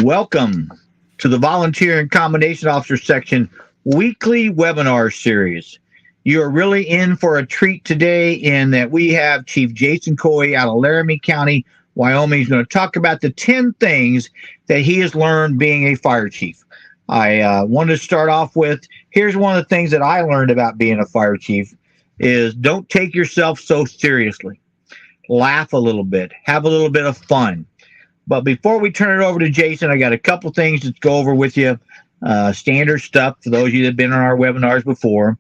Welcome to the Volunteer and Combination Officer section weekly webinar series. You are really in for a treat today in that we have Chief Jason Caughey out of Laramie County, Wyoming. He's going to talk about the 10 things that he has learned being a fire chief. I wanted to start off with, here's one of the things that I learned about being a fire chief is don't take yourself so seriously. Laugh a little bit, have a little bit of fun. But before we turn it over to Jason, I got a couple things to go over with you. Standard stuff for those of you that have been on our webinars before.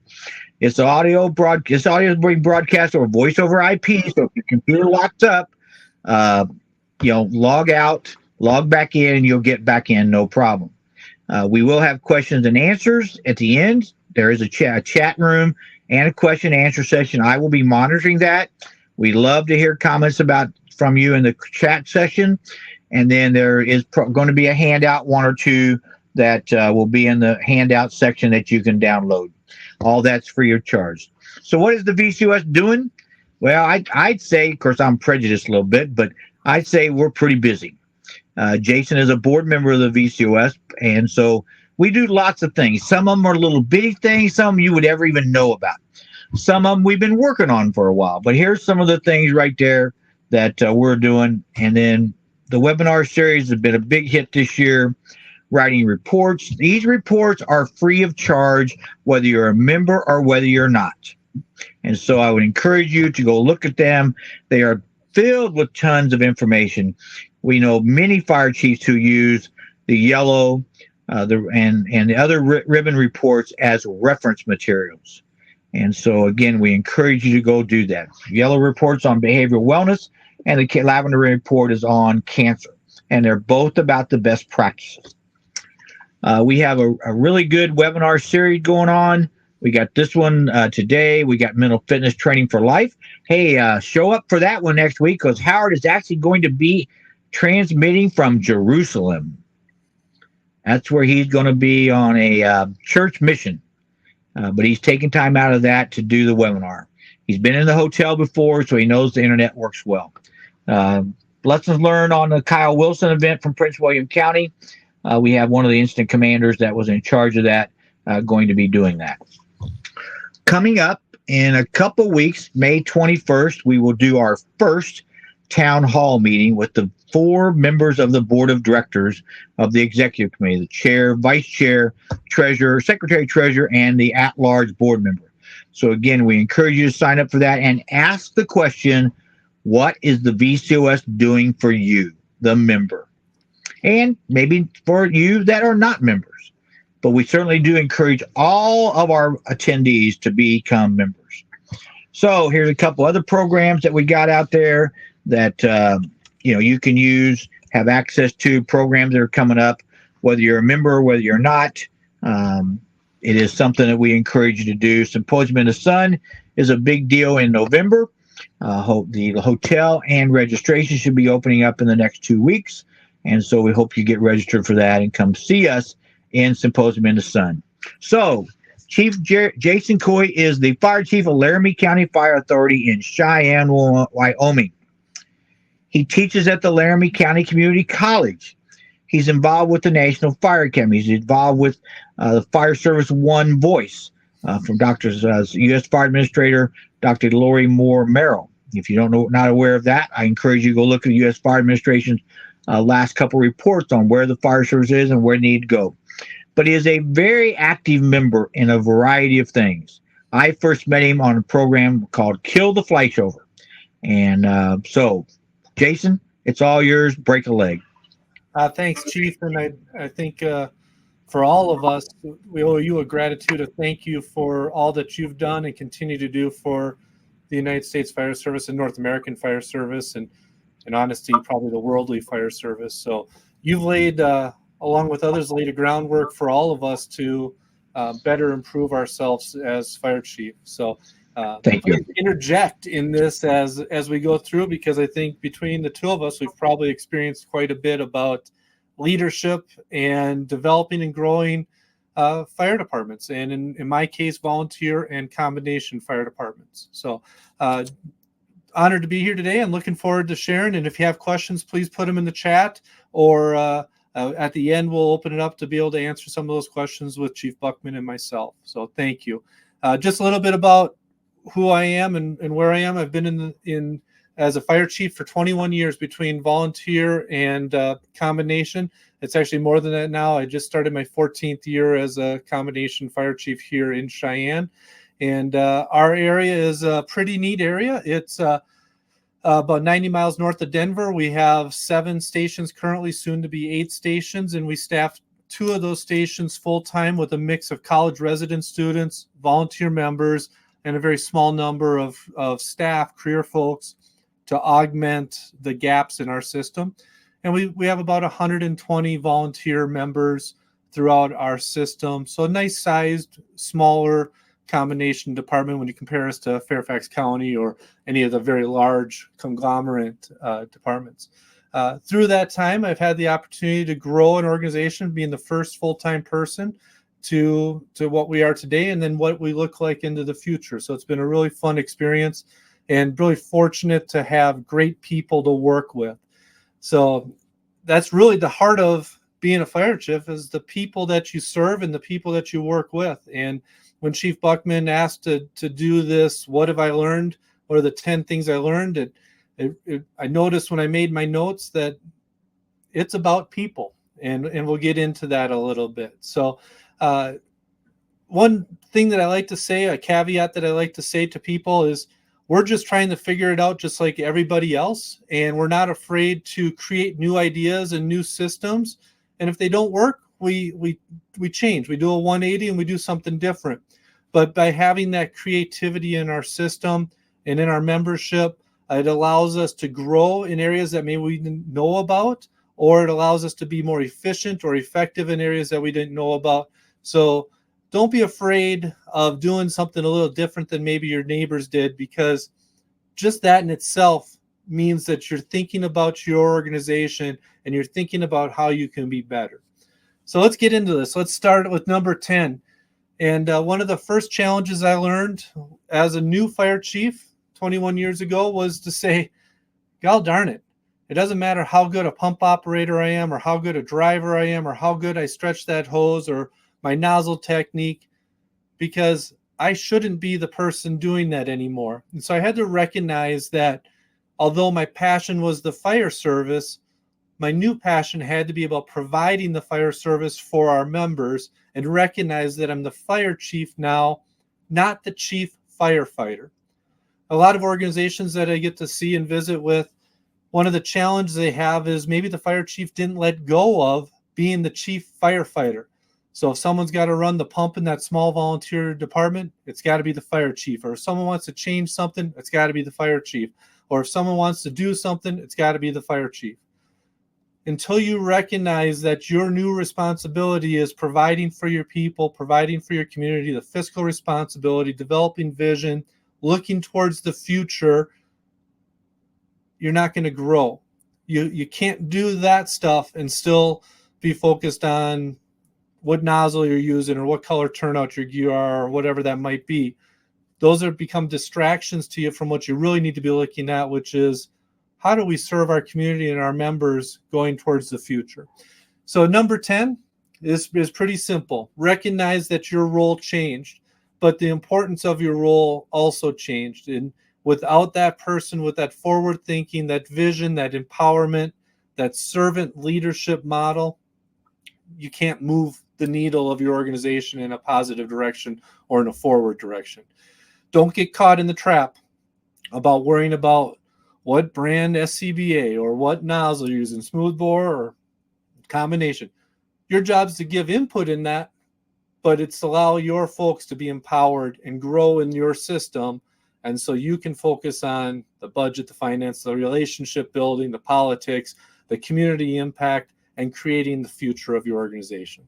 It's audio being broadcast over voice over IP. So if your computer locks up, log out, log back in, and you'll get back in, no problem. We will have questions and answers at the end. There is a chat room and a question and answer session. I will be monitoring that. We love to hear comments from you in the chat session. And then there is going to be a handout, one or two, that will be in the handout section that you can download. All that's free of charge. So what is the VCOS doing? Well, I'd say, of course, I'm prejudiced a little bit, but I'd say we're pretty busy. Jason is a board member of the VCOS, and so we do lots of things. Some of them are little bitty things, some you would ever even know about. Some of them we've been working on for a while, but here's some of the things right there that we're doing. And then the webinar series has been a big hit this year, writing reports. These reports are free of charge, whether you're a member or whether you're not. And so I would encourage you to go look at them. They are filled with tons of information. We know many fire chiefs who use the yellow and the other ribbon reports as reference materials. And so, again, we encourage you to go do that. Yellow report's on behavioral wellness, and the lavender report is on cancer. And they're both about the best practices. We have a really good webinar series going on. We got this one today. We got mental fitness training for life. Hey, show up for that one next week because Howard is actually going to be transmitting from Jerusalem. That's where he's going to be on a church mission. But he's taking time out of that to do the webinar. He's been in the hotel before, so he knows the internet works well. Lessons learned on the Kyle Wilson event from Prince William County. We have one of the incident commanders that was in charge of that going to be doing that. Coming up in a couple weeks, May 21st, we will do our first town hall meeting with the 4 members of the board of directors of the executive committee, the chair, vice chair, treasurer, secretary, treasurer, and the at-large board member. So again, we encourage you to sign up for that and ask the question, what is the VCOS doing for you, the member? And maybe for you that are not members. But we certainly do encourage all of our attendees to become members. So here's a couple other programs that we got out there that you can use, have access to programs that are coming up, whether you're a member or whether you're not. It is something that we encourage you to do. Symposium in the Sun is a big deal in November. The hotel and registration should be opening up in the next 2 weeks. And so we hope you get registered for that and come see us in Symposium in the Sun. So Chief Jason Caughey is the fire chief of Laramie County Fire Authority in Cheyenne, Wyoming. He teaches at the Laramie County Community College. He's involved with the National Fire Academy. He's involved with the Fire Service One Voice from U.S. Fire Administrator Dr. Lori Moore Merrill. If you not aware of that, I encourage you to go look at the U.S. Fire Administration's last couple reports on where the fire service is and where they need to go. But he is a very active member in a variety of things. I first met him on a program called Kill the Fleischover. And so, Jason, it's all yours. Break a leg. Thanks, Chief. And I think for all of us, we owe you a gratitude, a thank you for all that you've done and continue to do for the United States Fire Service and North American Fire Service, and in honesty, probably the worldly fire service. So you've laid, along with others, laid a groundwork for all of us to better improve ourselves as fire chief. So thank you. Interject in this as we go through, because I think between the two of us, we've probably experienced quite a bit about leadership and developing and growing fire departments, and in my case, volunteer and combination fire departments. So honored to be here today and looking forward to sharing. And if you have questions, please put them in the chat or At the end, we'll open it up to be able to answer some of those questions with Chief Buckman and myself. So thank you. Just a little bit about who I am and where I am. I've been in as a fire chief for 21 years between volunteer and combination. It's actually more than that now. I just started my 14th year as a combination fire chief here in Cheyenne. And our area is a pretty neat area. It's about 90 miles north of Denver. We have 7 stations currently, soon to be 8 stations, and we staff 2 of those stations full-time with a mix of college resident students, volunteer members, and a very small number of staff, career folks, to augment the gaps in our system. And we have about 120 volunteer members throughout our system. So a nice sized, smaller combination department when you compare us to Fairfax County or any of the very large conglomerate departments. Through that time, I've had the opportunity to grow an organization, being the first full-time person to what we are today, and then what we look like into the future. So it's been a really fun experience and really fortunate to have great people to work with. So that's really the heart of being a fire chief, is the people that you serve and the people that you work with. And when Chief Buckman asked to do this, what have I learned? What are the 10 things I learned? I noticed when I made my notes that it's about people, and we'll get into that a little bit. So one thing that I like to say, a caveat that I like to say to people is, we're just trying to figure it out just like everybody else, and we're not afraid to create new ideas and new systems. And if they don't work, we change. We do a 180 and we do something different. But by having that creativity in our system and in our membership, it allows us to grow in areas that maybe we didn't know about, or it allows us to be more efficient or effective in areas that we didn't know about. So don't be afraid of doing something a little different than maybe your neighbors did, because just that in itself means that you're thinking about your organization and you're thinking about how you can be better. So let's get into this. Let's start with number 10. And one of the first challenges I learned as a new fire chief 21 years ago was to say, God darn it, it doesn't matter how good a pump operator I am, or how good a driver I am, or how good I stretch that hose, or my nozzle technique, because I shouldn't be the person doing that anymore. And so I had to recognize that although my passion was the fire service, my new passion had to be about providing the fire service for our members, and recognize that I'm the fire chief now, not the chief firefighter. A lot of organizations that I get to see and visit with, one of the challenges they have is maybe the fire chief didn't let go of being the chief firefighter. So if someone's got to run the pump in that small volunteer department, it's got to be the fire chief. Or if someone wants to change something, it's got to be the fire chief. Or if someone wants to do something, it's got to be the fire chief. Until you recognize that your new responsibility is providing for your people, providing for your community, the fiscal responsibility, developing vision, looking towards the future, you're not going to grow. You can't do that stuff and still be focused on what nozzle you're using or what color turnout your gear are, or whatever that might be. Those have become distractions to you from what you really need to be looking at, which is, how do we serve our community and our members going towards the future? So number 10 is pretty simple. Recognize that your role changed, but the importance of your role also changed. And without that person with that forward thinking, that vision, that empowerment, that servant leadership model, you can't move the needle of your organization in a positive direction or in a forward direction. Don't get caught in the trap about worrying about what brand SCBA or what nozzle you're using, smoothbore or combination. Your job is to give input in that, but it's to allow your folks to be empowered and grow in your system. And so you can focus on the budget, the finance, the relationship building, the politics, the community impact, and creating the future of your organization.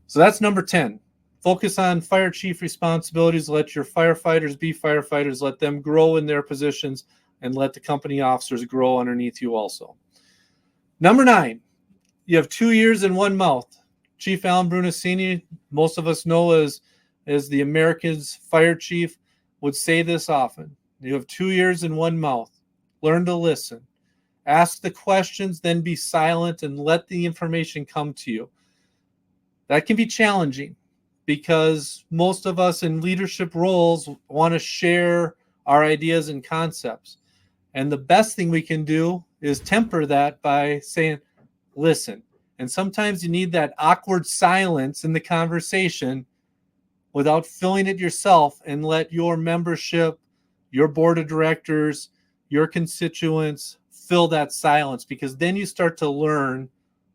So that's number 10. Focus on fire chief responsibilities. Let your firefighters be firefighters. Let them grow in their positions, and let the company officers grow underneath you also. Number 9, you have 2 ears and 1 mouth. Chief Alan Brunacini, most of us know as the America's fire chief, would say this often. You have 2 ears and 1 mouth. Learn to listen. Ask the questions, then be silent and let the information come to you. That can be challenging because most of us in leadership roles want to share our ideas and concepts. And the best thing we can do is temper that by saying, listen. And sometimes you need that awkward silence in the conversation without filling it yourself, and let your membership, your board of directors, your constituents fill that silence, because then you start to learn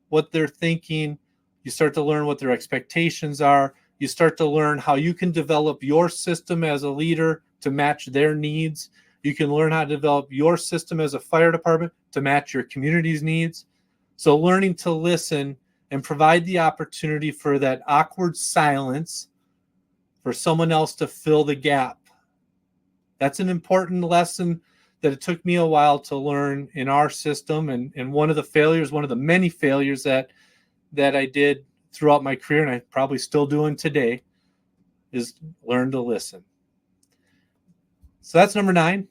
what they're thinking. You start to learn what their expectations are. You start to learn how you can develop your system as a leader to match their needs. You can learn how to develop your system as a fire department to match your community's needs. So learning to listen and provide the opportunity for that awkward silence for someone else to fill the gap. That's an important lesson that it took me a while to learn in our system. And one of the failures, one of the many failures that I did throughout my career, and I probably still doing today, is learn to listen. So that's number 9.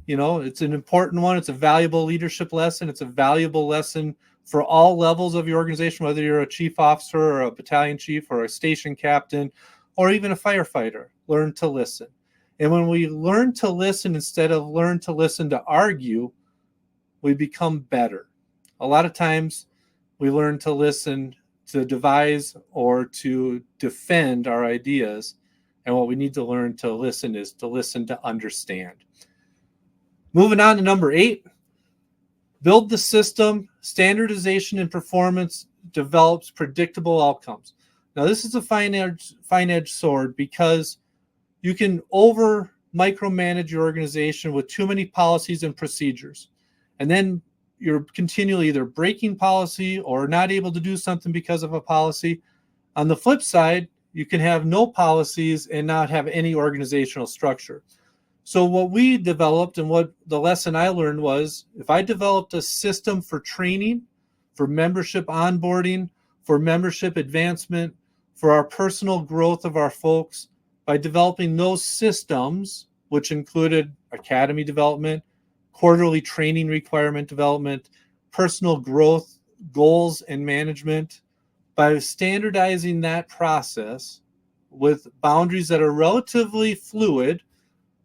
You know, it's an important one. It's a valuable leadership lesson. It's a valuable lesson for all levels of your organization, whether you're a chief officer or a battalion chief or a station captain or even a firefighter. Learn to listen. And when we learn to listen instead of learn to listen to argue, we become better. A lot of times we learn to listen to devise or to defend our ideas. And what we need to learn to listen is to listen to understand. Moving on to number 8, build the system. Standardization and performance develops predictable outcomes. Now, this is a fine-edged sword, because you can over micromanage your organization with too many policies and procedures. And then you're continually either breaking policy or not able to do something because of a policy. On the flip side, you can have no policies and not have any organizational structure. So what we developed, and what the lesson I learned, was if I developed a system for training, for membership onboarding, for membership advancement, for our personal growth of our folks, by developing those systems, which included academy development, quarterly training requirement development, personal growth goals and management, by standardizing that process with boundaries that are relatively fluid,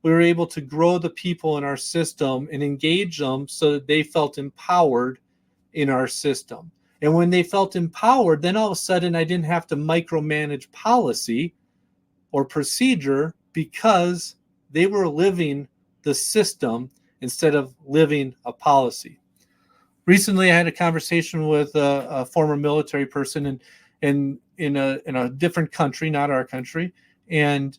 we were able to grow the people in our system and engage them so that they felt empowered in our system. And when they felt empowered, then all of a sudden I didn't have to micromanage policy or procedure, because they were living the system instead of living a policy. Recently, I had a conversation with a former military person in a different country, not our country, and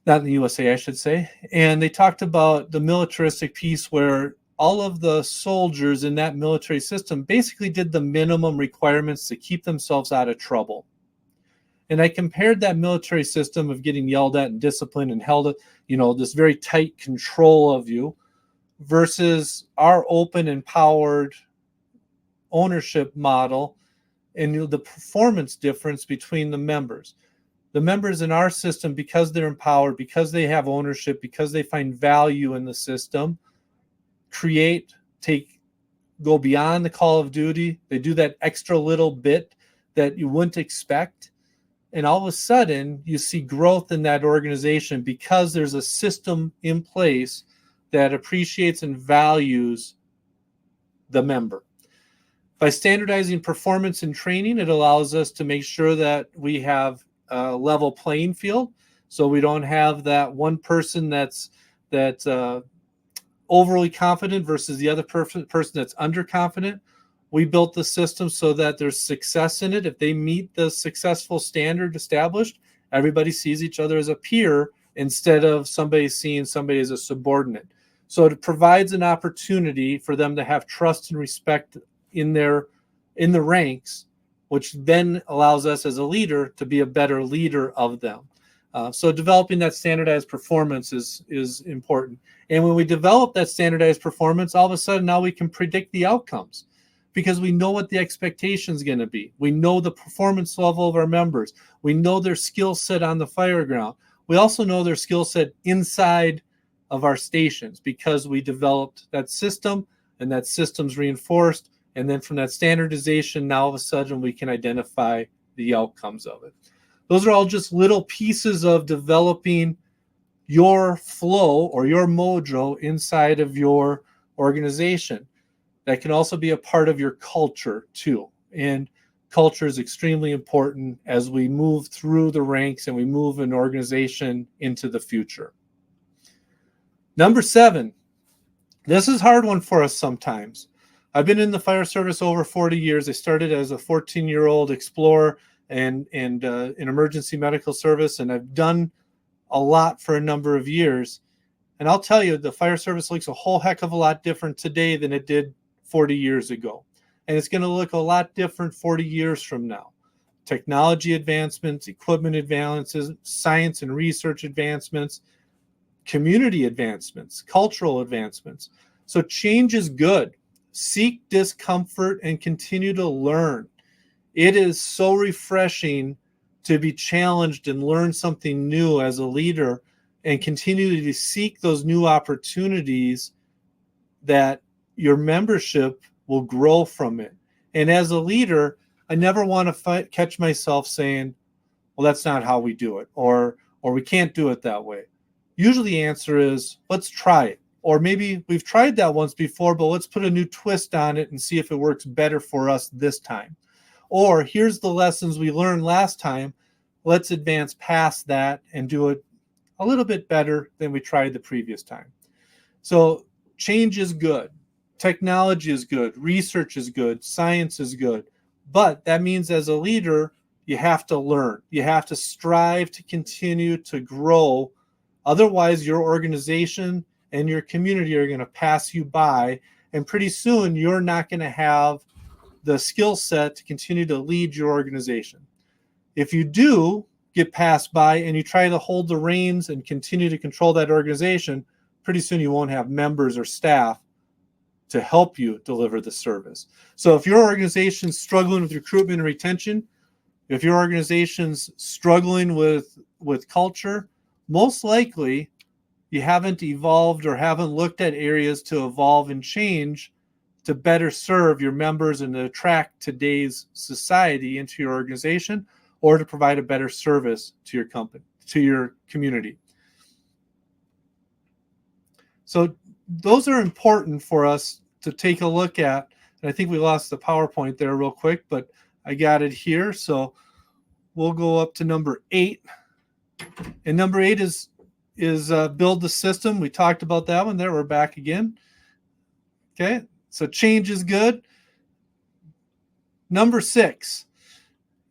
not in the USA, I should say. And they talked about the militaristic piece, where all of the soldiers in that military system basically did the minimum requirements to keep themselves out of trouble. And I compared that military system of getting yelled at and disciplined and held, this very tight control of you, versus our open, empowered ownership model, and the performance difference between the members. The members in our system, because they're empowered, because they have ownership, because they find value in the system, go beyond the call of duty. They do that extra little bit that you wouldn't expect. And all of a sudden, you see growth in that organization because there's a system in place that appreciates and values the member. By standardizing performance and training, it allows us to make sure that we have a level playing field. So we don't have that one person that's overly confident versus the other person that's underconfident. We built the system so that there's success in it. If they meet the successful standard established, everybody sees each other as a peer instead of somebody seeing somebody as a subordinate. So it provides an opportunity for them to have trust and respect in the ranks, which then allows us as a leader to be a better leader of them. So developing that standardized performance is important. And when we develop that standardized performance, all of a sudden now we can predict the outcomes, because we know what the expectation is going to be. We know the performance level of our members. We know their skill set on the fire ground. We also know their skill set inside of our stations, because we developed that system and that system's reinforced. And then from that standardization, now all of a sudden we can identify the outcomes of it. Those are all just little pieces of developing your flow or your mojo inside of your organization. That can also be a part of your culture too. And culture is extremely important as we move through the ranks and we move an organization into the future. Number 7, this is a hard one for us sometimes. I've been in the fire service over 40 years. I started as a 14-year-old explorer and in emergency medical service, and I've done a lot for a number of years. And I'll tell you, the fire service looks a whole heck of a lot different today than it did 40 years ago. And it's going to look a lot different 40 years from now. Technology advancements, equipment advances, science and research advancements, community advancements, cultural advancements. So change is good. Seek discomfort and continue to learn. It is so refreshing to be challenged and learn something new as a leader and continue to seek those new opportunities that your membership will grow from it. And as a leader, I never want to catch myself saying, well, that's not how we do it, or we can't do it that way. Usually the answer is, let's try it. Or maybe we've tried that once before, but let's put a new twist on it and see if it works better for us this time. Or here's the lessons we learned last time. Let's advance past that and do it a little bit better than we tried the previous time. So change is good. Technology is good. Research is good. Science is good. But that means as a leader, you have to learn. You have to strive to continue to grow. Otherwise, your organization and your community are going to pass you by. And pretty soon, you're not going to have the skill set to continue to lead your organization. If you do get passed by and you try to hold the reins and continue to control that organization, pretty soon you won't have members or staff to help you deliver the service. So if your organization's struggling with recruitment and retention, if your organization's struggling with culture, most likely you haven't evolved or haven't looked at areas to evolve and change to better serve your members and to attract today's society into your organization, or to provide a better service to your company, to your community. So those are important for us to take a look at. And I think we lost the PowerPoint there real quick, but I got it here. So we'll go up to number 8. And number 8 is build the system. We talked about that one there. We're back again. Okay, so change is good. Number 6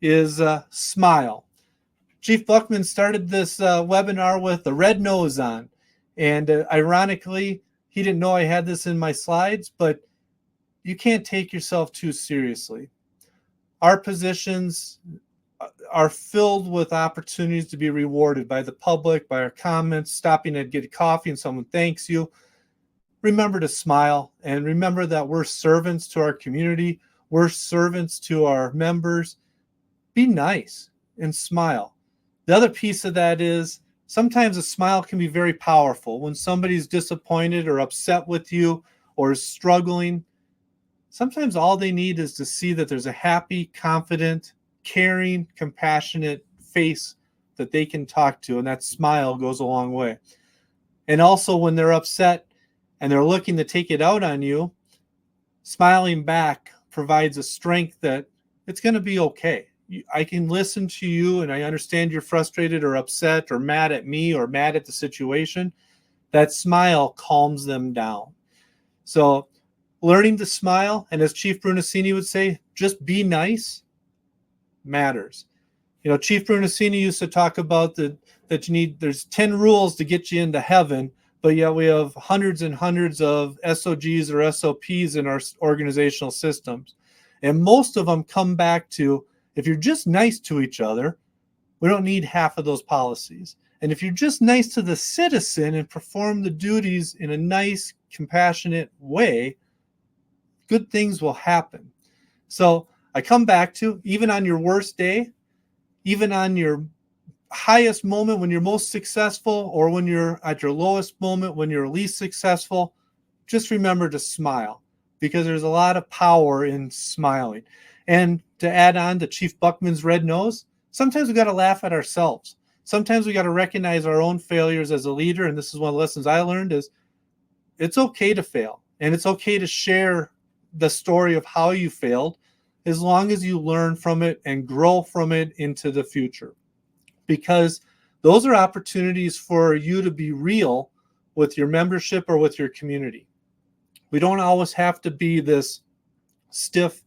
is smile. Chief Buckman started this webinar with a red nose on. And ironically, he didn't know I had this in my slides, but you can't take yourself too seriously. Our positions are filled with opportunities to be rewarded by the public, by our comments, stopping to get a coffee and someone thanks you. Remember to smile and remember that we're servants to our community. We're servants to our members. Be nice and smile. The other piece of that is sometimes a smile can be very powerful. When somebody's disappointed or upset with you or is struggling, sometimes all they need is to see that there's a happy, confident, caring, compassionate face that they can talk to, and that smile goes a long way. And also when they're upset and they're looking to take it out on you, smiling back provides a strength that it's going to be okay. I can listen to you and I understand you're frustrated or upset or mad at me or mad at the situation. That smile calms them down. So learning to smile, and as Chief Brunacini would say, just be nice matters. You know, Chief Brunacini used to talk about there's 10 rules to get you into heaven, but yet we have hundreds and hundreds of SOGs or SOPs in our organizational systems. And most of them come back to, if you're just nice to each other, we don't need half of those policies. And if you're just nice to the citizen and perform the duties in a nice, compassionate way, good things will happen. So I come back to, even on your worst day, even on your highest moment when you're most successful, or when you're at your lowest moment when you're least successful, just remember to smile. because there's a lot of power in smiling. And to add on to Chief Buckman's red nose, sometimes we got to laugh at ourselves. Sometimes we got to recognize our own failures as a leader. And this is one of the lessons I learned is it's okay to fail. And it's okay to share the story of how you failed as long as you learn from it and grow from it into the future. Because those are opportunities for you to be real with your membership or with your community. We don't always have to be this stiff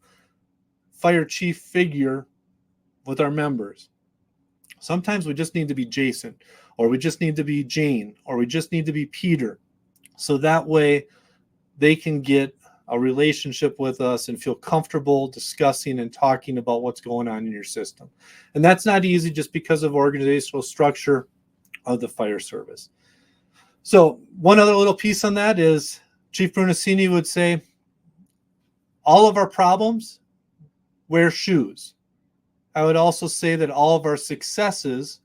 fire chief figure with our members. Sometimes we just need to be Jason, or we just need to be Jane, or we just need to be Peter. So that way they can get a relationship with us and feel comfortable discussing and talking about what's going on in your system. And that's not easy just because of organizational structure of the fire service. So one other little piece on that is Chief Brunacini would say, all of our problems wear shoes. I would also say that all of our successes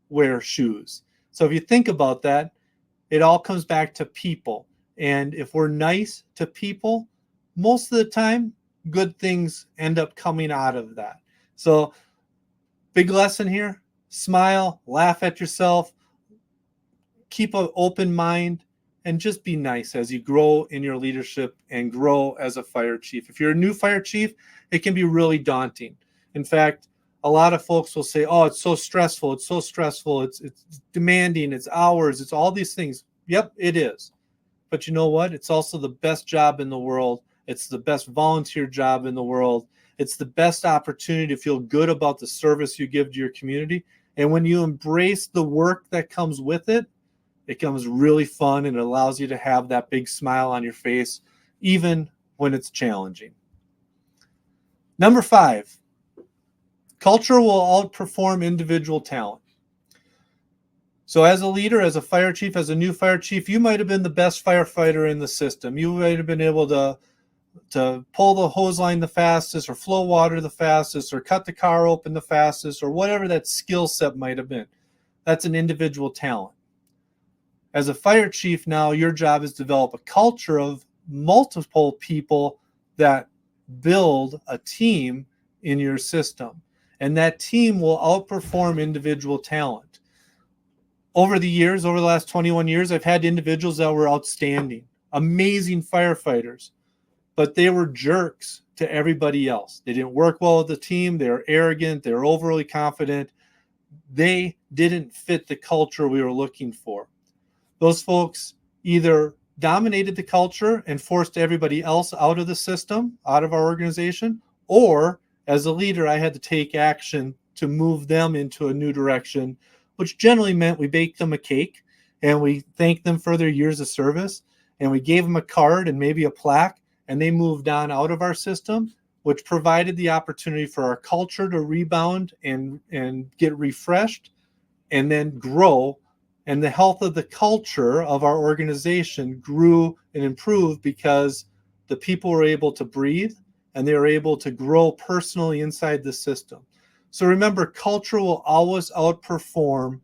wear shoes. So if you think about that, it all comes back to people. And if we're nice to people, most of the time, good things end up coming out of that. So big lesson here, smile, laugh at yourself, keep an open mind, and just be nice as you grow in your leadership and grow as a fire chief. If you're a new fire chief, it can be really daunting. In fact, a lot of folks will say, oh, it's so stressful. It's so stressful. It's demanding. It's hours. It's all these things. Yep, it is. But you know what? It's also the best job in the world. It's the best volunteer job in the world. It's the best opportunity to feel good about the service you give to your community. And when you embrace the work that comes with it, it becomes really fun and it allows you to have that big smile on your face, even when it's challenging. Number 5, culture will outperform individual talent. So as a leader, as a fire chief, as a new fire chief, you might have been the best firefighter in the system. You might have been able to pull the hose line the fastest, or flow water the fastest, or cut the car open the fastest, or whatever that skill set might have been. That's an individual talent. As a fire chief now, your job is to develop a culture of multiple people that build a team in your system. And that team will outperform individual talent. Over the years, over the last 21 years, I've had individuals that were outstanding, amazing firefighters, but they were jerks to everybody else. They didn't work well with the team. They were arrogant. They were overly confident. They didn't fit the culture we were looking for. Those folks either dominated the culture and forced everybody else out of the system, out of our organization, or as a leader, I had to take action to move them into a new direction, which generally meant we baked them a cake and we thanked them for their years of service and we gave them a card and maybe a plaque, and they moved on out of our system, which provided the opportunity for our culture to rebound and get refreshed and then grow. And the health of the culture of our organization grew and improved because the people were able to breathe and they were able to grow personally inside the system. So remember, culture will always outperform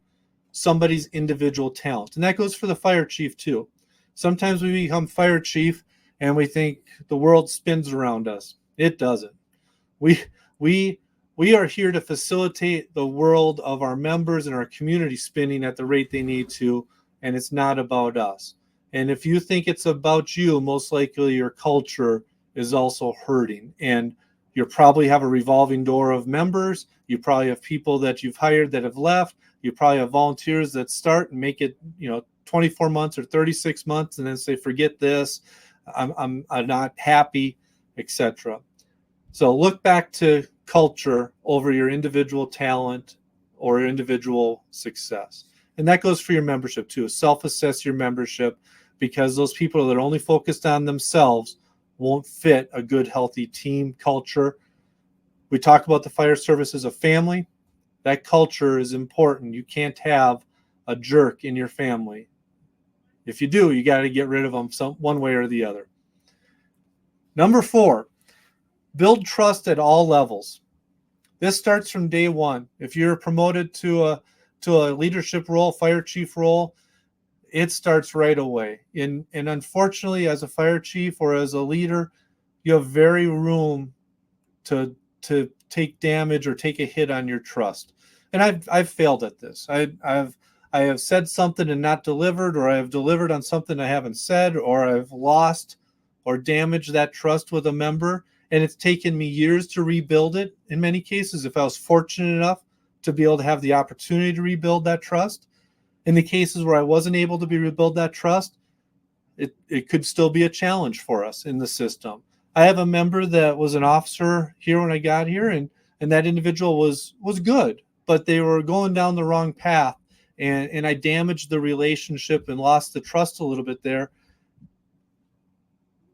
somebody's individual talent. And that goes for the fire chief too. Sometimes we become fire chief and we think the world spins around us. It doesn't. We are here to facilitate the world of our members and our community spinning at the rate they need to, and it's not about us. And if you think it's about you, most likely your culture is also hurting. And you probably have a revolving door of members. You probably have people that you've hired that have left. You probably have volunteers that start and make it, 24 months or 36 months and then say, forget this, I'm not happy, etc. So look back to culture over your individual talent or individual success. And that goes for your membership too. Self-assess your membership, because those people that are only focused on themselves won't fit a good, healthy team culture. We talk about the fire service as a family. That culture is important. You can't have a jerk in your family. If you do, you got to get rid of them one way or the other. Number 4, build trust at all levels. This starts from day one. If you're promoted to a leadership role, fire chief role, it starts right away. And unfortunately, as a fire chief or as a leader, you have very room to take damage or take a hit on your trust. And I've failed at this. I have said something and not delivered, or I have delivered on something I haven't said, or I've lost or damaged that trust with a member. And it's taken me years to rebuild it. In many cases, if I was fortunate enough to be able to have the opportunity to rebuild that trust. In the cases where I wasn't able to rebuild that trust, it could still be a challenge for us in the system. I have a member that was an officer here when I got here, and that individual was good, but they were going down the wrong path, and I damaged the relationship and lost the trust a little bit there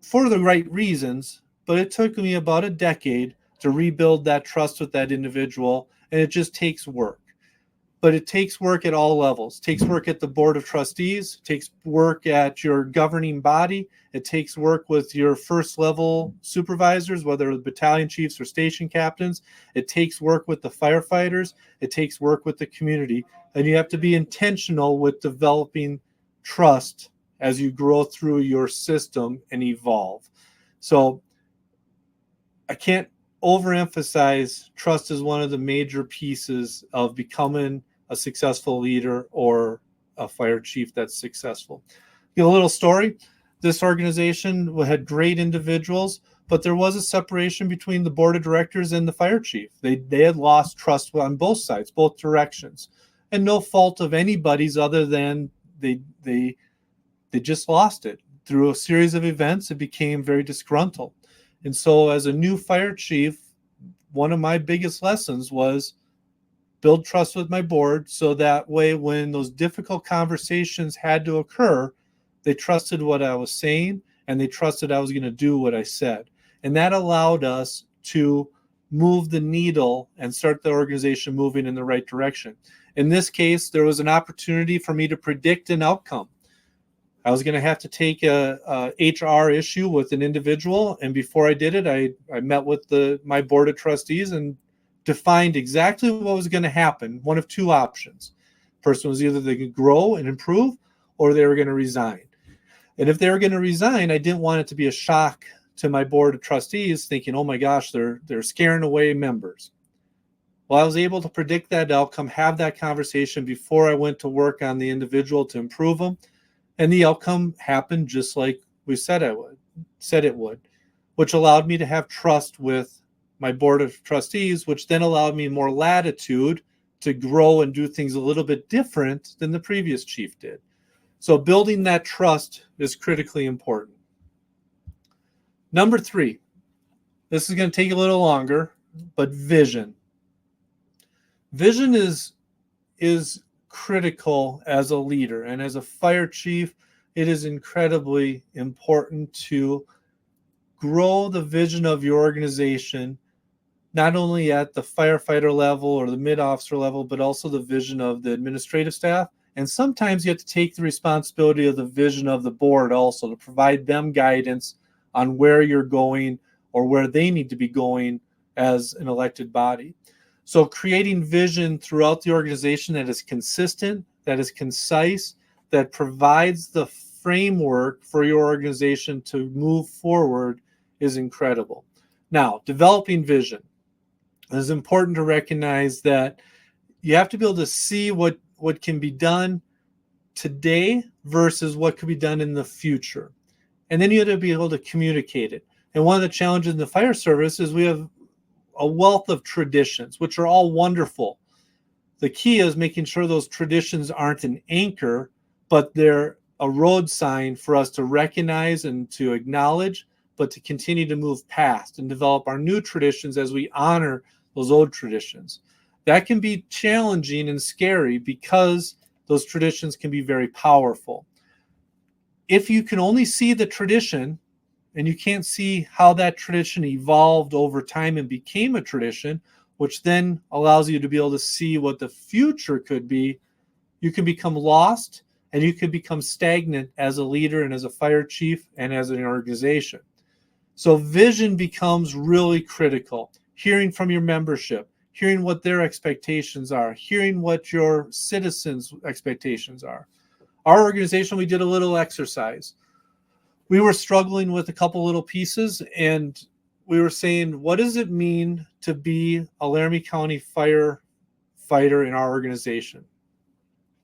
for the right reasons, but it took me about a decade to rebuild that trust with that individual, and it just takes work. But it takes work at all levels. It takes work at the board of trustees. It takes work at your governing body. It takes work with your first level supervisors, whether battalion chiefs or station captains. It takes work with the firefighters. It takes work with the community. And you have to be intentional with developing trust as you grow through your system and evolve. So I can't overemphasize trust as one of the major pieces of becoming a successful leader or a fire chief that's successful. A little story. This organization had great individuals, but there was a separation between the board of directors and the fire chief. They had lost trust on both sides, both directions, and no fault of anybody's other than they just lost it. Through a series of events, it became very disgruntled. And so as a new fire chief, one of my biggest lessons was build trust with my board, so that way when those difficult conversations had to occur, they trusted what I was saying and they trusted I was going to do what I said. And that allowed us to move the needle and start the organization moving in the right direction. In this case, there was an opportunity for me to predict an outcome. I was going to have to take a HR issue with an individual, and before I did it, I met with my board of trustees and defined exactly what was going to happen. One of two options. The person was either they could grow and improve, or they were going to resign. And if they were going to resign, I didn't want it to be a shock to my board of trustees, thinking, "Oh my gosh, they're scaring away members." Well, I was able to predict that outcome, have that conversation before I went to work on the individual to improve them. And the outcome happened just like we said it would, which allowed me to have trust with my board of trustees, which then allowed me more latitude to grow and do things a little bit different than the previous chief did. So building that trust is critically important. Number 3, this is going to take a little longer, but vision. Vision is critical as a leader, and as a fire chief, it is incredibly important to grow the vision of your organization, not only at the firefighter level or the mid-officer level, but also the vision of the administrative staff. And sometimes you have to take the responsibility of the vision of the board also to provide them guidance on where you're going or where they need to be going as an elected body. So creating vision throughout the organization that is consistent, that is concise, that provides the framework for your organization to move forward is incredible. Now, developing vision. It is important to recognize that you have to be able to see what can be done today versus what could be done in the future. And then you have to be able to communicate it. And one of the challenges in the fire service is we have a wealth of traditions, which are all wonderful. The key is making sure those traditions aren't an anchor, but they're a road sign for us to recognize and to acknowledge, but to continue to move past and develop our new traditions as we honor those old traditions. That can be challenging and scary because those traditions can be very powerful. If you can only see the tradition and you can't see how that tradition evolved over time and became a tradition, which then allows you to be able to see what the future could be, you can become lost and you can become stagnant as a leader and as a fire chief and as an organization. So vision becomes really critical. Hearing from your membership, hearing what their expectations are, hearing what your citizens' expectations are. our organization, we did a little exercise. We were struggling with a couple little pieces, and we were saying, what does it mean to be a Laramie County firefighter in our organization?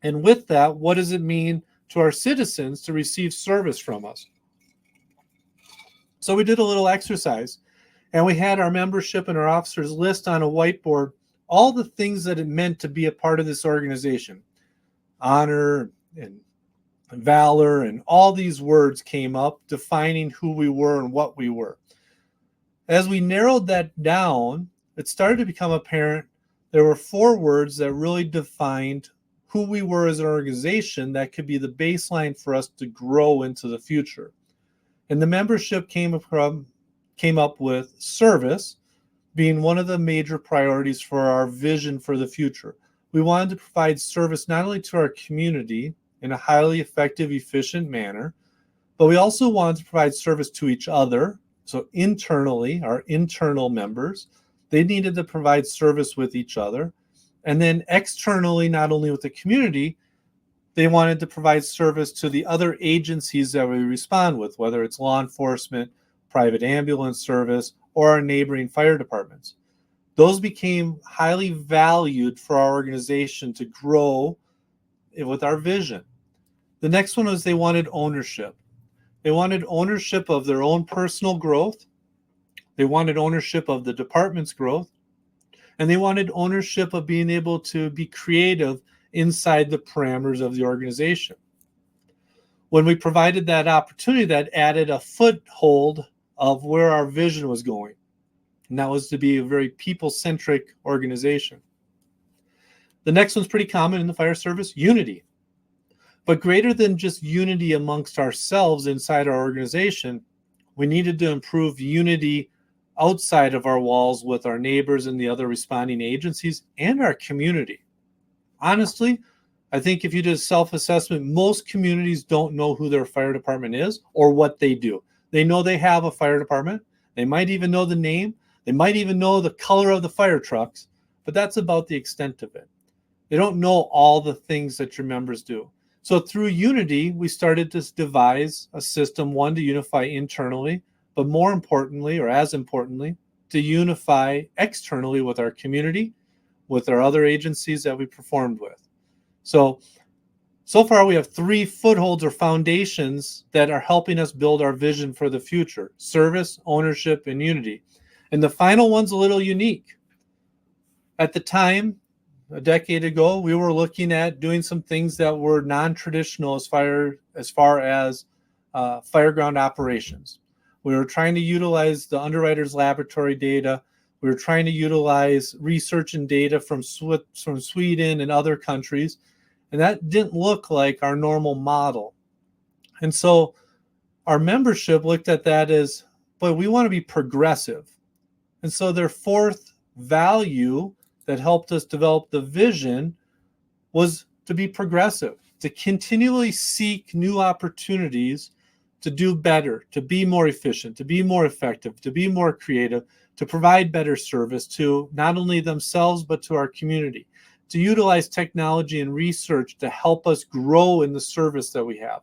And with that, what does it mean to our citizens to receive service from us? So we did a little exercise, and we had our membership and our officers list on a whiteboard all the things that it meant to be a part of this organization. Honor and valor and all these words came up defining who we were and what we were. As we narrowed that down, it started to become apparent there were 4 words that really defined who we were as an organization that could be the baseline for us to grow into the future. And the membership came up with service being one of the major priorities for our vision for the future. We wanted to provide service not only to our community in a highly effective, efficient manner, but we also wanted to provide service to each other. So internally, our internal members, they needed to provide service with each other. And then externally, not only with the community, they wanted to provide service to the other agencies that we respond with, whether it's law enforcement, private ambulance service, or our neighboring fire departments. Those became highly valued for our organization to grow with our vision. The next one was they wanted ownership. They wanted ownership of their own personal growth. They wanted ownership of the department's growth. And they wanted ownership of being able to be creative inside the parameters of the organization. When we provided that opportunity, that added a foothold of where our vision was going. And that was to be a very people-centric organization. The next one's pretty common in the fire service, unity. But greater than just unity amongst ourselves inside our organization, we needed to improve unity outside of our walls with our neighbors and the other responding agencies and our community. Honestly, I think if you did a self-assessment, most communities don't know who their fire department is or what they do. They know they have a fire department. They might even know the name. They might even know the color of the fire trucks, but that's about the extent of it. They don't know all the things that your members do. So through unity, we started to devise a system, one, to unify internally, but more importantly, or as importantly, to unify externally with our community, with our other agencies that we performed with. So far we have 3 footholds or foundations that are helping us build our vision for the future: service, ownership, and unity. And the final one's a little unique. At the time, a decade ago, we were looking at doing some things that were non-traditional as far as fireground operations. We were trying to utilize the underwriter's laboratory data. We were trying to utilize research and data from Sweden and other countries, and that didn't look like our normal model. And so our membership looked at that as, but we want to be progressive. And so their 4th value that helped us develop the vision was to be progressive, to continually seek new opportunities to do better, to be more efficient, to be more effective, to be more creative, to provide better service to not only themselves, but to our community, to utilize technology and research to help us grow in the service that we have.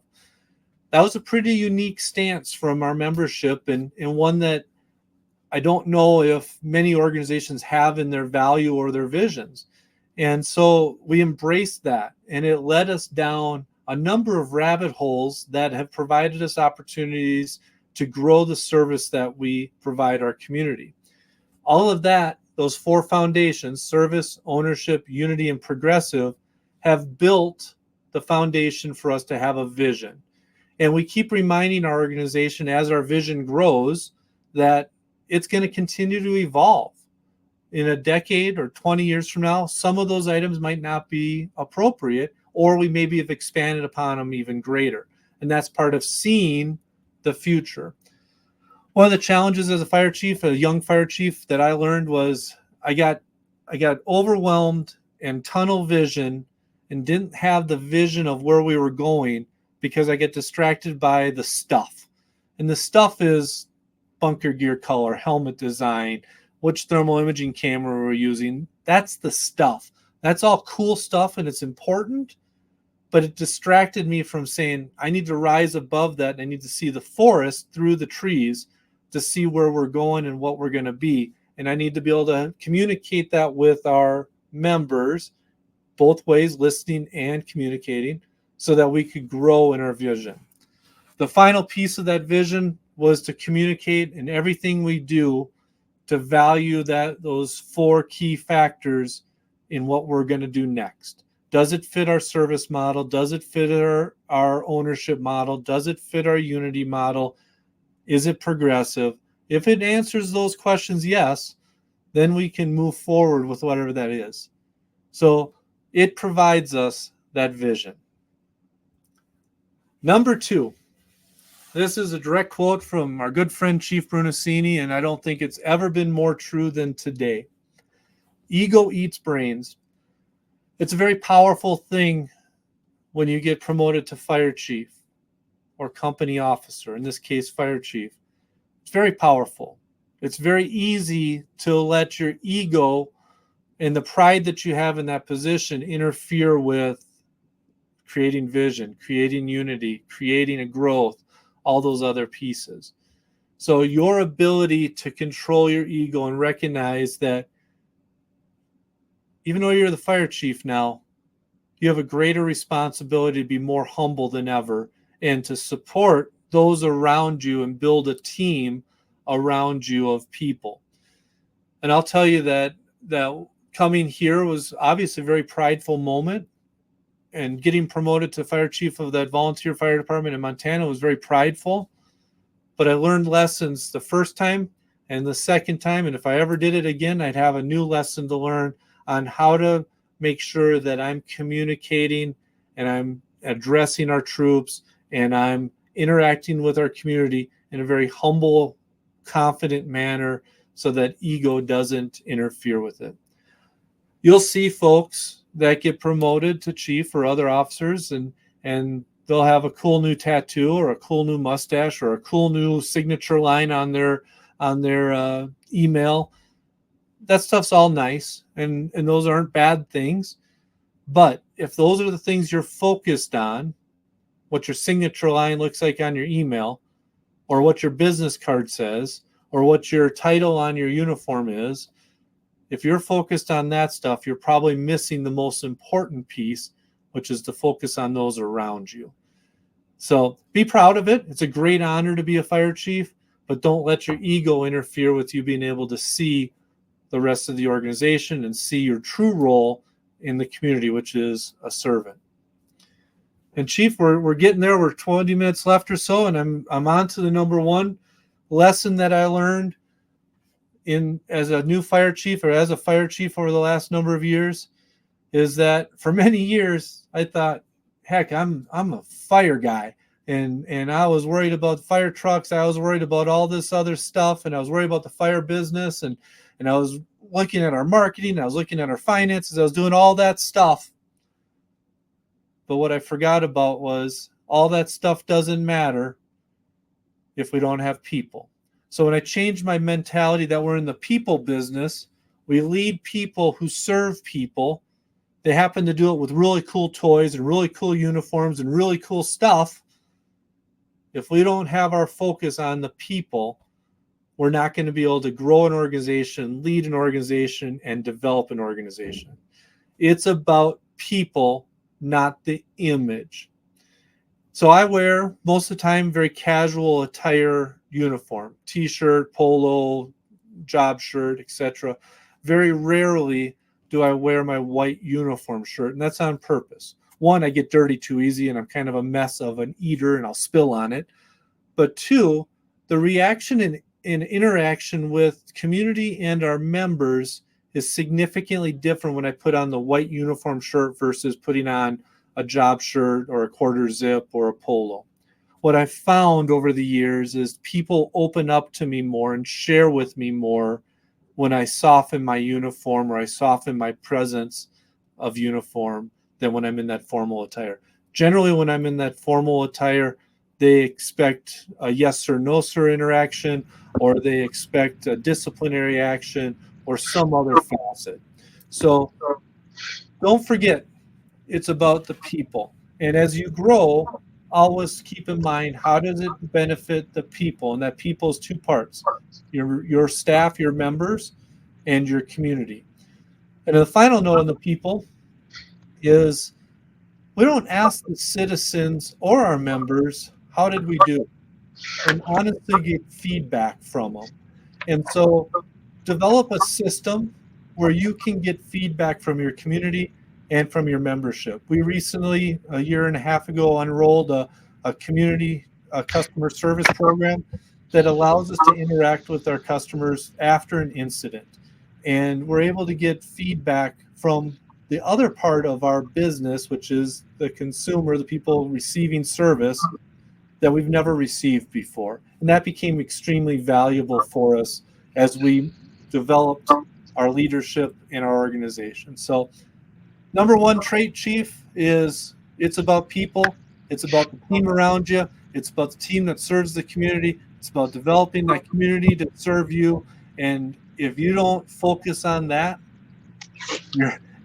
That was a pretty unique stance from our membership, and one that I don't know if many organizations have in their value or their visions. And so we embraced that, and it led us down a number of rabbit holes that have provided us opportunities to grow the service that we provide our community. All of that, those 4 foundations, service, ownership, unity, and progressive, have built the foundation for us to have a vision. And we keep reminding our organization as our vision grows that it's going to continue to evolve. In a decade or 20 years from now, some of those items might not be appropriate, or we maybe have expanded upon them even greater. And that's part of seeing the future. One of the challenges as a fire chief, a young fire chief, that I learned was I got overwhelmed and tunnel vision and didn't have the vision of where we were going because I get distracted by the stuff. And the stuff is bunker gear color, helmet design, which thermal imaging camera we're using. That's the stuff. That's all cool stuff, and it's important, but it distracted me from saying, I need to rise above that. And I need to see the forest through the trees to see where we're going and what we're going to be. And I need to be able to communicate that with our members, both ways, listening and communicating, so that we could grow in our vision. The final piece of that vision was to communicate in everything we do to value those 4 key factors in what we're going to do next. Does it fit our service model? Does it fit our ownership model? Does it fit our unity model? Is it progressive? If it answers those questions, yes, then we can move forward with whatever that is. So it provides us that vision. Number 2, this is a direct quote from our good friend Chief Brunacini, and I don't think it's ever been more true than today. Ego eats brains. It's a very powerful thing when you get promoted to fire chief or company officer, in this case, fire chief. It's very powerful. It's very easy to let your ego and the pride that you have in that position interfere with creating vision, creating unity, creating a growth, all those other pieces. So your ability to control your ego and recognize that even though you're the fire chief now, you have a greater responsibility to be more humble than ever and to support those around you and build a team around you of people. And I'll tell you that coming here was obviously a very prideful moment, and getting promoted to fire chief of that volunteer fire department in Montana was very prideful. But I learned lessons the first time and the second time, and if I ever did it again, I'd have a new lesson to learn on how to make sure that I'm communicating and I'm addressing our troops and I'm interacting with our community in a very humble, confident manner so that ego doesn't interfere with it. You'll see folks that get promoted to chief or other officers and they'll have a cool new tattoo or a cool new mustache or a cool new signature line on their email. That stuff's all nice, and those aren't bad things. But if those are the things you're focused on, what your signature line looks like on your email, or what your business card says, or what your title on your uniform is, if you're focused on that stuff, you're probably missing the most important piece, which is to focus on those around you. So be proud of it. It's a great honor to be a fire chief, but don't let your ego interfere with you being able to see the rest of the organization and see your true role in the community, which is a servant. And Chief, we're getting there. We're 20 minutes left or so, and I'm on to the number 1 lesson that I learned as a new fire chief or as a fire chief over the last number of years, is that for many years I thought, heck, I'm a fire guy, and I was worried about fire trucks. I was worried about all this other stuff, and I was worried about the fire business, and I was looking at our marketing, I was looking at our finances, I was doing all that stuff. But what I forgot about was all that stuff doesn't matter if we don't have people. So when I changed my mentality that we're in the people business, we lead people who serve people. They happen to do it with really cool toys and really cool uniforms and really cool stuff. If we don't have our focus on the people, we're not going to be able to grow an organization, lead an organization, and develop an organization. It's about people, not the image. So I wear, most of the time, very casual attire uniform, t-shirt, polo, job shirt, etc. Very rarely do I wear my white uniform shirt, and that's on purpose. 1, I get dirty too easy, and I'm kind of a mess of an eater, and I'll spill on it. But 2, the reaction and interaction with community and our members is significantly different when I put on the white uniform shirt versus putting on a job shirt or a quarter zip or a polo. What I've found over the years is people open up to me more and share with me more when I soften my uniform or I soften my presence of uniform than when I'm in that formal attire. Generally, when I'm in that formal attire, they expect a yes or no sir interaction, or they expect a disciplinary action or some other facet. So don't forget, it's about the people. And as you grow, always keep in mind, how does it benefit the people? And that people's two parts, your staff, your members, and your community. And the final note on the people is, we don't ask the citizens or our members, how did we do? And honestly get feedback from them. And so develop a system where you can get feedback from your community and from your membership. We recently, a year and a half ago, unrolled a community customer service program that allows us to interact with our customers after an incident. And we're able to get feedback from the other part of our business, which is the consumer, the people receiving service, that we've never received before. And that became extremely valuable for us as we developed our leadership in our organization. So number one trait, Chief, is it's about people. It's about the team around you. It's about the team that serves the community. It's about developing that community to serve you. And if you don't focus on that,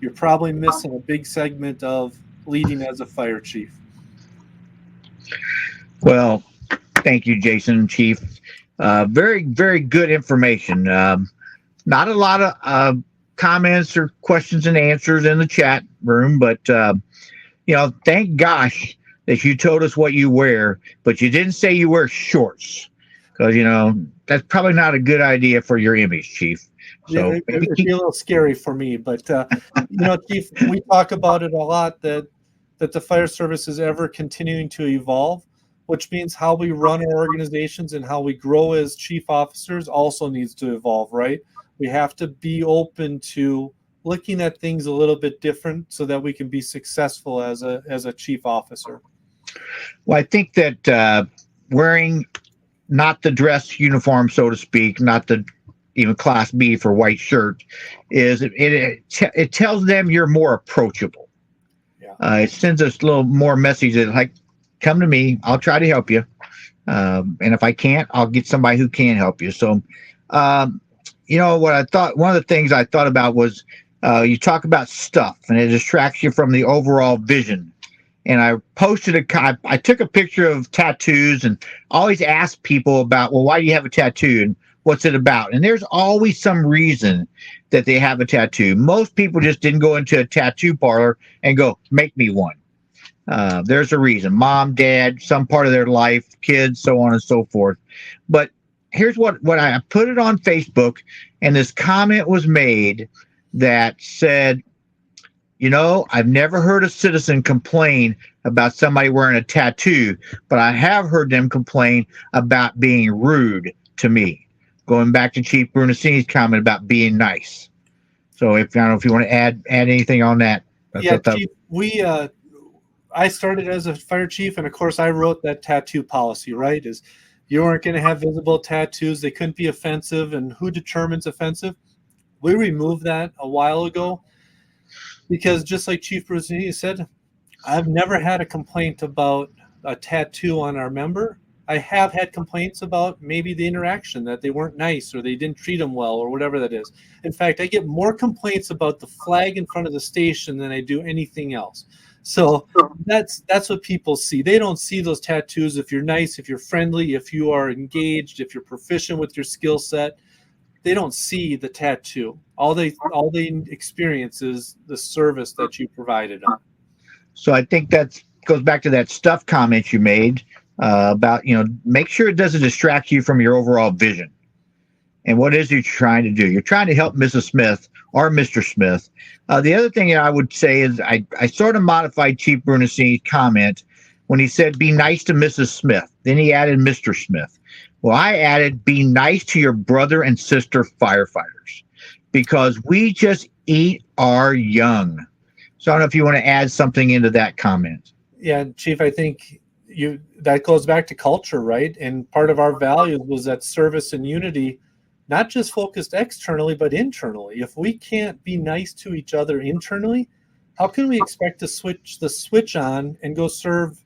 you're probably missing a big segment of leading as a fire chief. Well, thank you, Jason, Chief. Very, very good information. Not a lot of comments or questions and answers in the chat room, but thank gosh that you told us what you wear, but you didn't say you wear shorts, because that's probably not a good idea for your image, Chief. So yeah, it'd be a little scary for me, but Chief, we talk about it a lot, that the fire service is ever continuing to evolve, which means how we run our organizations and how we grow as chief officers also needs to evolve, right? We have to be open to looking at things a little bit different so that we can be successful as a chief officer. Well, I think that wearing not the dress uniform, so to speak, not the even class B for white shirt, is it tells them you're more approachable. Yeah. It sends us a little more message that, like, come to me, I'll try to help you. And if I can't, I'll get somebody who can help you. So, what I thought, one of the things I thought about was you talk about stuff and it distracts you from the overall vision. And I posted I took a picture of tattoos and always ask people about, well, why do you have a tattoo and what's it about? And there's always some reason that they have a tattoo. Most people just didn't go into a tattoo parlor and go, make me one. There's a reason. Mom, dad, some part of their life, kids, so on and so forth. But here's what I put it on Facebook, and this comment was made that said, I've never heard a citizen complain about somebody wearing a tattoo, but I have heard them complain about being rude to me. Going back to Chief Brunacini's comment about being nice. So I don't know if you want to add anything on that. Chief, I started as a fire chief, and of course I wrote that tattoo policy, right? Is you weren't going to have visible tattoos. They couldn't be offensive. And who determines offensive? We removed that a while ago because, just like Chief Brunacini said, I've never had a complaint about a tattoo on our member. I have had complaints about maybe the interaction, that they weren't nice or they didn't treat them well or whatever that is. In fact, I get more complaints about the flag in front of the station than I do anything else. So that's what people see. They don't see those tattoos. If you're nice, if you're friendly, if you are engaged, if you're proficient with your skill set, they don't see the tattoo. All they experience is the service that you provided them. So I think that goes back to that stuff comment you made about, make sure it doesn't distract you from your overall vision. And what is it you're trying to do? You're trying to help Mrs. Smith or Mr. Smith. The other thing I would say is I sort of modified Chief Brunacini's comment when he said, be nice to Mrs. Smith. Then he added Mr. Smith. Well, I added, be nice to your brother and sister firefighters, because we just eat our young. So I don't know if you want to add something into that comment. Yeah, Chief, I think that goes back to culture, right? And part of our values was that service and unity, not just focused externally, but internally. If we can't be nice to each other internally, how can we expect to switch the switch on and go serve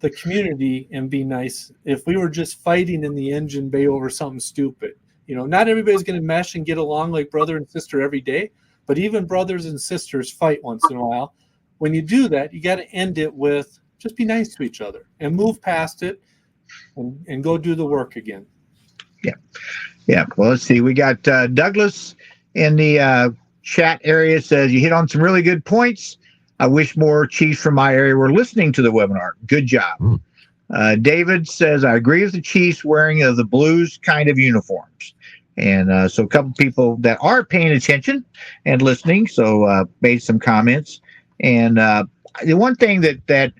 the community and be nice if we were just fighting in the engine bay over something stupid? Not everybody's going to mesh and get along like brother and sister every day, but even brothers and sisters fight once in a while. When you do that, you got to end it with just be nice to each other and move past it and go do the work again. Yeah. Well, let's see. We got Douglas in the chat area says, you hit on some really good points. I wish more chiefs from my area were listening to the webinar. Good job. David says, I agree with the chiefs wearing the blues kind of uniforms. And so a couple people that are paying attention and listening, so made some comments. And the one thing that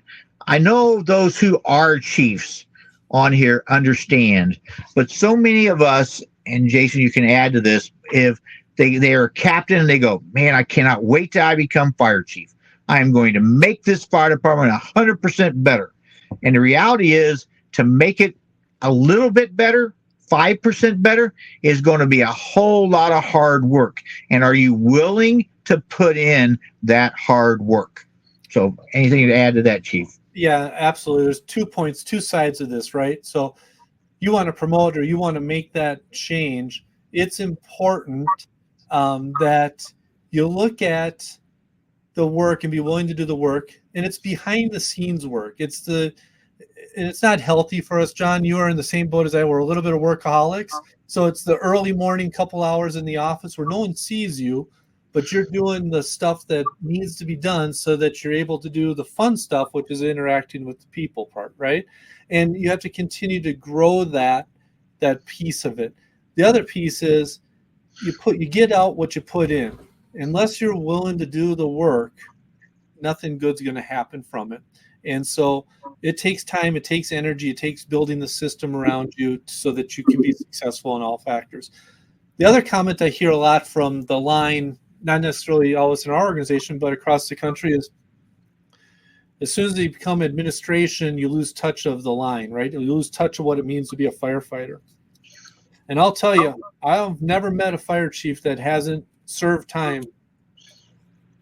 I know those who are chiefs on here understand, but so many of us, and Jason, you can add to this, if they are a captain and they go, man, I cannot wait till I become fire chief. I am going to make this fire department 100% better. And the reality is, to make it a little bit better, 5% better, is going to be a whole lot of hard work. And are you willing to put in that hard work? So anything to add to that, Chief? Yeah, absolutely. There's 2 points, two sides of this, right? So you want to promote or you want to make that change. It's important that you look at the work and be willing to do the work. And it's behind the scenes work. And it's not healthy for us. John, you are in the same boat as I. We're a little bit of workaholics. So it's the early morning couple hours in the office where no one sees you, but you're doing the stuff that needs to be done so that you're able to do the fun stuff, which is interacting with the people part, right? And you have to continue to grow that piece of it. The other piece is you get out what you put in. Unless you're willing to do the work, nothing good's going to happen from it. And so it takes time, it takes energy, it takes building the system around you so that you can be successful in all factors. The other comment I hear a lot from the line, not necessarily always in our organization, but across the country, is as soon as you become administration, you lose touch of the line, right? You lose touch of what it means to be a firefighter. And I'll tell you, I've never met a fire chief that hasn't served time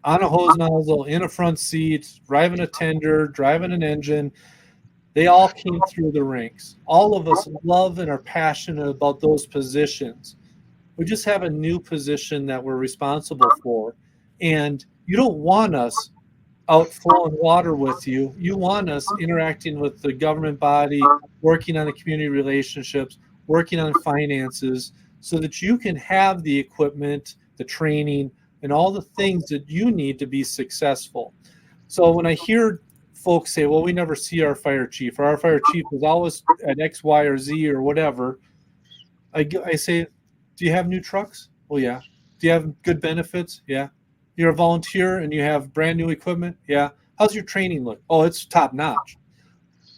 on a hose nozzle, in a front seat, driving a tender, driving an engine. They all came through the ranks. All of us love and are passionate about those positions. We just have a new position that we're responsible for. And you don't want us out flowing water with you. You want us interacting with the government body, working on the community relationships, working on finances, so that you can have the equipment, the training, and all the things that you need to be successful. So when I hear folks say, well, we never see our fire chief, or our fire chief is always at X, Y, or Z, or whatever, I say, do you have new trucks? Well, yeah. Do you have good benefits? Yeah. You're a volunteer and you have brand new equipment? Yeah. How's your training look? Oh, it's top notch.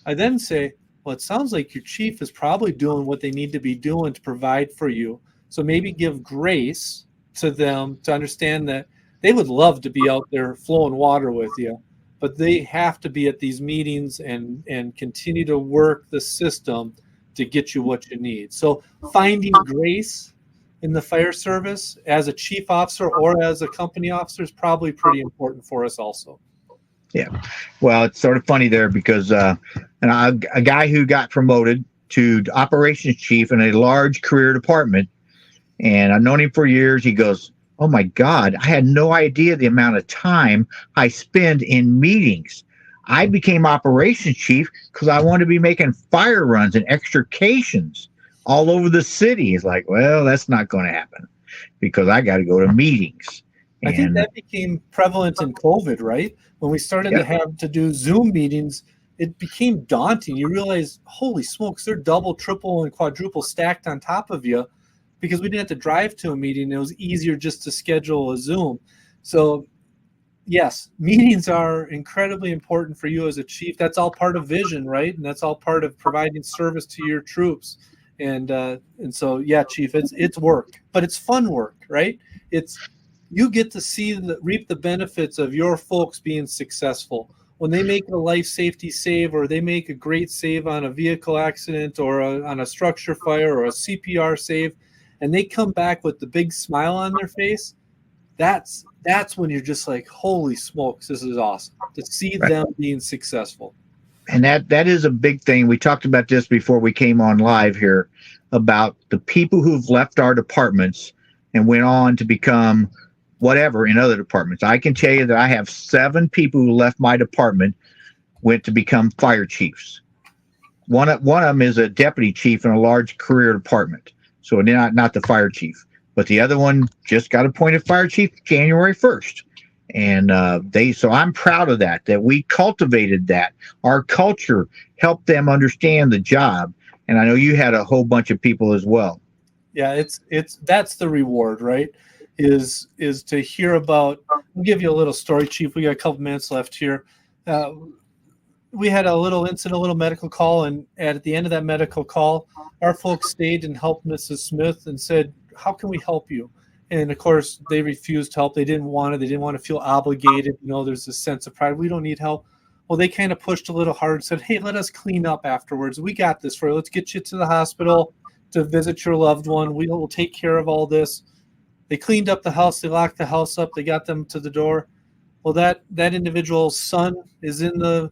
I then say, well, it sounds like your chief is probably doing what they need to be doing to provide for you. So maybe give grace to them to understand that they would love to be out there flowing water with you, but they have to be at these meetings and continue to work the system to get you what you need. So finding grace in the fire service as a chief officer or as a company officer is probably pretty important for us also. Yeah. Well, it's sort of funny there because a guy who got promoted to operations chief in a large career department, and I've known him for years, he goes, oh my God, I had no idea the amount of time I spend in meetings. I became operations chief because I wanted to be making fire runs and extrications all over the city. He's like, well, that's not going to happen because I got to go to meetings. I think that became prevalent in COVID, right? When we started to have to do Zoom meetings, it became daunting. You realize, holy smokes, they're double, triple, and quadruple stacked on top of you because we didn't have to drive to a meeting. It was easier just to schedule a Zoom. So, yes, meetings are incredibly important for you as a chief. That's all part of vision, right? And that's all part of providing service to your troops. And so, yeah, Chief, it's work, but it's fun work, right? You get to reap the benefits of your folks being successful. When they make a life safety save or they make a great save on a vehicle accident or on a structure fire or a CPR save, and they come back with the big smile on their face, that's when you're just like, holy smokes, this is awesome to see them being successful. And that is a big thing. We talked about this before we came on live here about the people who've left our departments and went on to become whatever in other departments. I can tell you that I have 7 people who left my department went to become fire chiefs. One of them is a deputy chief in a large career department, so not the fire chief. But the other one just got appointed fire chief January 1st. And so I'm proud of that we cultivated that. Our culture helped them understand the job. And I know you had a whole bunch of people as well. Yeah, that's the reward, right? Is to hear about. I'll give you a little story, Chief. We got a couple minutes left here. We had a little incident, a little medical call, and at the end of that medical call, our folks stayed and helped Mrs. Smith and said, "How can we help you?" And of course, they refused help. They didn't want to. They didn't want to feel obligated. There's this sense of pride. We don't need help. Well, they kind of pushed a little hard and said, "Hey, let us clean up afterwards. We got this for you. Let's get you to the hospital to visit your loved one. We will take care of all this." They cleaned up the house. They locked the house up. They got them to the door. Well, that individual's son is in the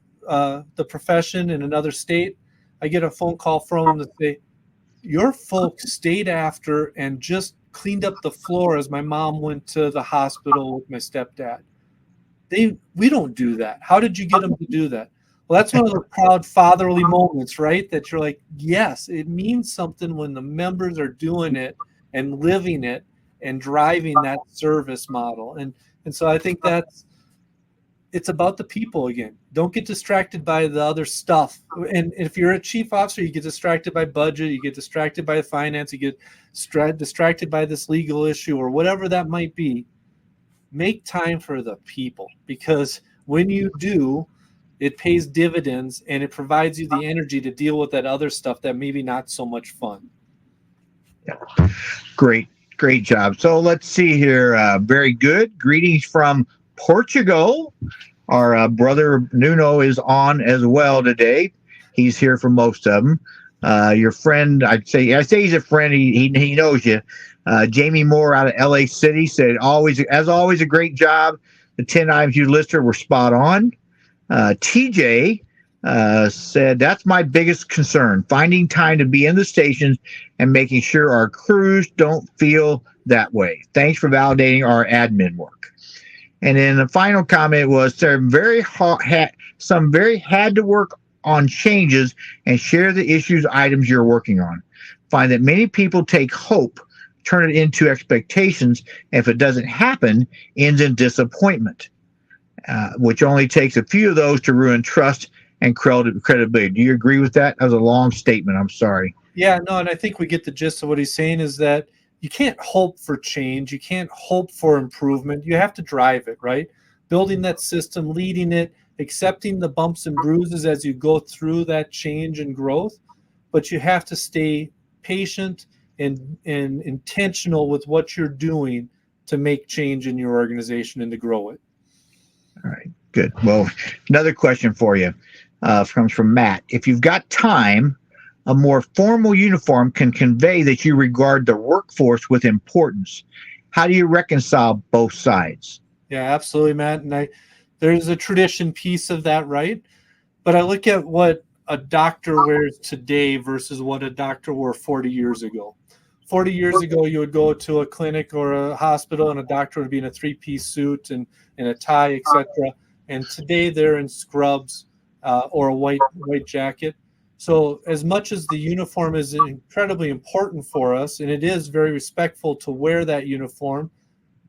profession in another state. I get a phone call from him to say, "Your folks stayed after and just cleaned up the floor as my mom went to the hospital with my stepdad. We don't do that. How did you get them to do that?" Well, that's one of the proud fatherly moments, right? That you're like, yes, it means something when the members are doing it and living it and driving that service model. And so I think it's about the people again. Don't get distracted by the other stuff. And if you're a chief officer, you get distracted by budget, you get distracted by finance, you get distracted by this legal issue or whatever that might be. Make time for the people, because when you do, it pays dividends and it provides you the energy to deal with that other stuff that maybe not so much fun. Yeah. Great job. So let's see here. Very good. Greetings from Portugal. Our brother Nuno is on as well today. He's here for most of them. Your friend, I say he's a friend. He knows you. Jamie Moore out of LA City said, as always, a great job. The 10 items you listed were spot on. TJ said, that's my biggest concern, finding time to be in the stations and making sure our crews don't feel that way. Thanks for validating our admin work. And then the final comment was, some very had to work on changes and share the issues items you're working on. Find that many people take hope, turn it into expectations, and if it doesn't happen, ends in disappointment, which only takes a few of those to ruin trust and credibility. Do you agree with that? That was a long statement. I'm sorry. Yeah, no, and I think we get the gist of what he's saying is that you can't hope for change. You can't hope for improvement. You have to drive it, right? Building that system, leading it, accepting the bumps and bruises as you go through that change and growth. But you have to stay patient and intentional with what you're doing to make change in your organization and to grow it. All right, good. Well, another question for you comes from Matt. If you've got time, a more formal uniform can convey that you regard the workforce with importance. How do you reconcile both sides? Yeah, absolutely, Matt. And there's a tradition piece of that, right? But I look at what a doctor wears today versus what a doctor wore 40 years ago. 40 years ago, you would go to a clinic or a hospital and a doctor would be in a three-piece suit and a tie, etc. And today they're in scrubs or a white jacket. So as much as the uniform is incredibly important for us, and it is very respectful to wear that uniform,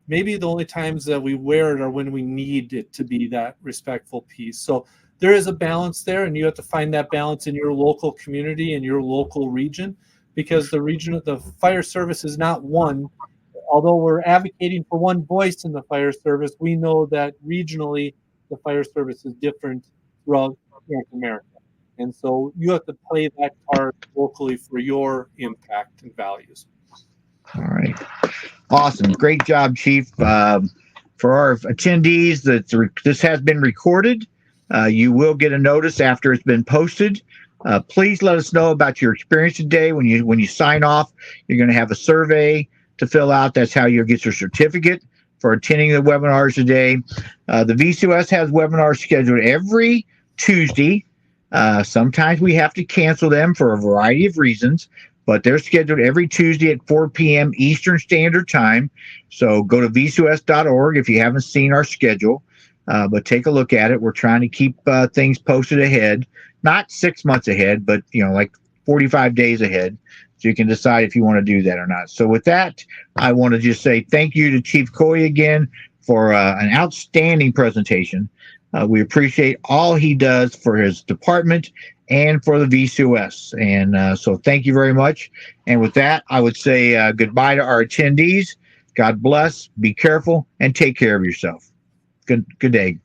maybe the only times that we wear it are when we need it to be that respectful piece. So there is a balance there, and you have to find that balance in your local community and your local region, because the fire service is not one. Although we're advocating for one voice in the fire service, we know that regionally the fire service is different throughout North America. And so you have to play that card locally for your impact and values. All right. Awesome. Great job, Chief. For our attendees, this has been recorded. You will get a notice after it's been posted. Please let us know about your experience today. When you sign off, you're going to have a survey to fill out. That's how you'll get your certificate for attending the webinars today. The VCOS has webinars scheduled every Tuesday. Sometimes we have to cancel them for a variety of reasons, but they're scheduled every Tuesday at 4 p.m. Eastern Standard Time. So go to vcos.org if you haven't seen our schedule. but take a look at it. We're trying to keep things posted ahead, not 6 months ahead, but like 45 days ahead, so you can decide if you want to do that or not. So with that, I want to just say thank you to Chief Caughey again for an outstanding presentation. We appreciate all he does for his department and for the VCOS. And so thank you very much. And with that, I would say goodbye to our attendees. God bless, be careful, and take care of yourself. Good day.